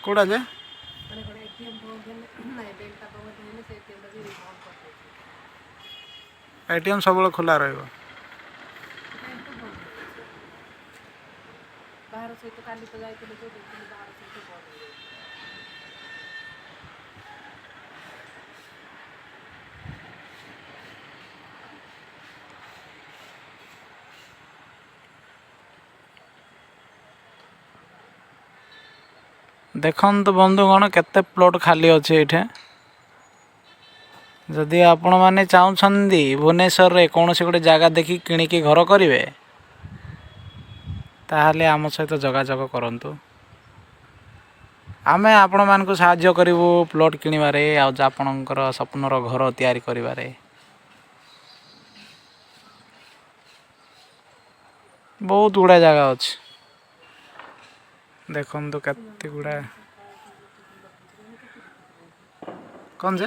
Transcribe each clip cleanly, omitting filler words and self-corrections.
कोड़ा जे ATM सब खोला रही बाहर सहित काली तो जाइए जो देखिए बाहर सहित बंद देखु बंधुगण केते प्लॉट खाली अच्छे ये जदि आपण मैंने चाहते भुवनेश्वर रे कौन से गोटे जगह देखी किणिकी घर करेंगे ताहले आम सहित जोगाजोग करंतु आमे आपण मानक साहाय्य करिवु प्लॉट किणवारे आपणकर स्वप्नर घर तैयारी करिवारे बहुत गुड़ा जगह अच्छे देखु केते गुड़ा कौन से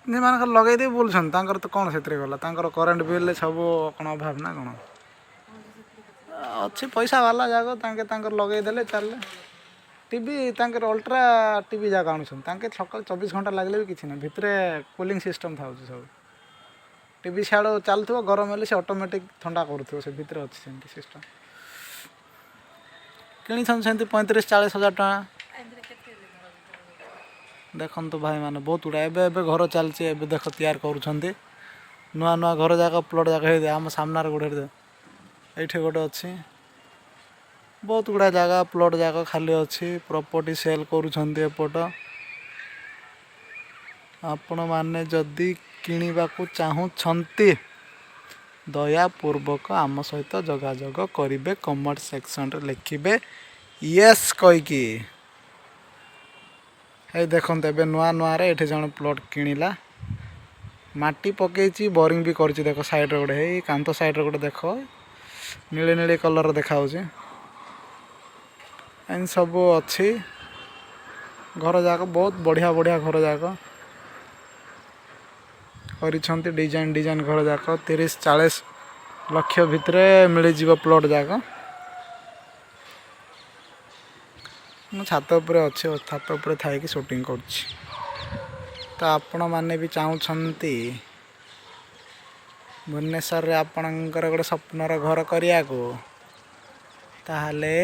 मान लगे बोलुन तो कौन से गला करेन्ट बिल सब कौन अभाव ना कौन अच्छे पैसा वाला जगह लगेदे चल टीवी अल्ट्रा टीवी जगह आणुन सकाल 24 घंटा लगे भी किसी ना भितर कूलिंग सिस्टम था सब टीवी सियाड़ चलुव गरम हेल्ले से ऑटोमेटिक ठंडा करूँ से भितर अच्छे सिस्टम कि 35-40 हजार टका देखु भाई मैंने बहुत गुड़ा एवं घर चलती है देख तैयार कर नुआ नुआ घर जाक प्लॉट जाक आम सामने गोटे ये गोटे अच्छी बहुत गुड़ा जगह प्लॉट जाक खाली अच्छी प्रॉपर्टी सेल करुँपट आपण मैंने जदि किणवा चाहूँगी दयापूर्वक आम सहित जोगाजोग करेंगे कमेंट सेक्शन रे लिखे यस कहीकि ये देखते ए नुआ नुआ रे ये जन प्लॉट किणला माटी पकई बोरिंग भी कर देख साइड रे गोटे कांत साइड रे गोटे देख नीली नीली कलर देखा एन सब अच्छी घर जाक बहुत बढ़िया बढ़िया घर जाक कर डिजाइन डिजाइन घर जाक 30-40 लक्ष भितर मिल प्लॉट जाक मु छात उपरे अच्छे छात उपरे थाई शूटिंग करुच्ची तो आपण मैंने भी चाहूँगी भुवनेश्वर रे आपणकर गोटे स्वप्नर घर करिया को ताहले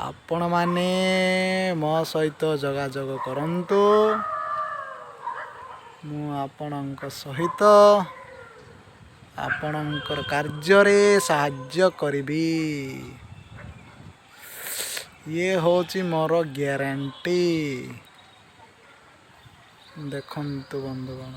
आपण माने मो सहित जोगाजोग करंतु मु आपणक सहित आपणकर कार्य रे साहाय्य करिबी ये होची मोर ग्यारंटी देखंतु बंधुगण।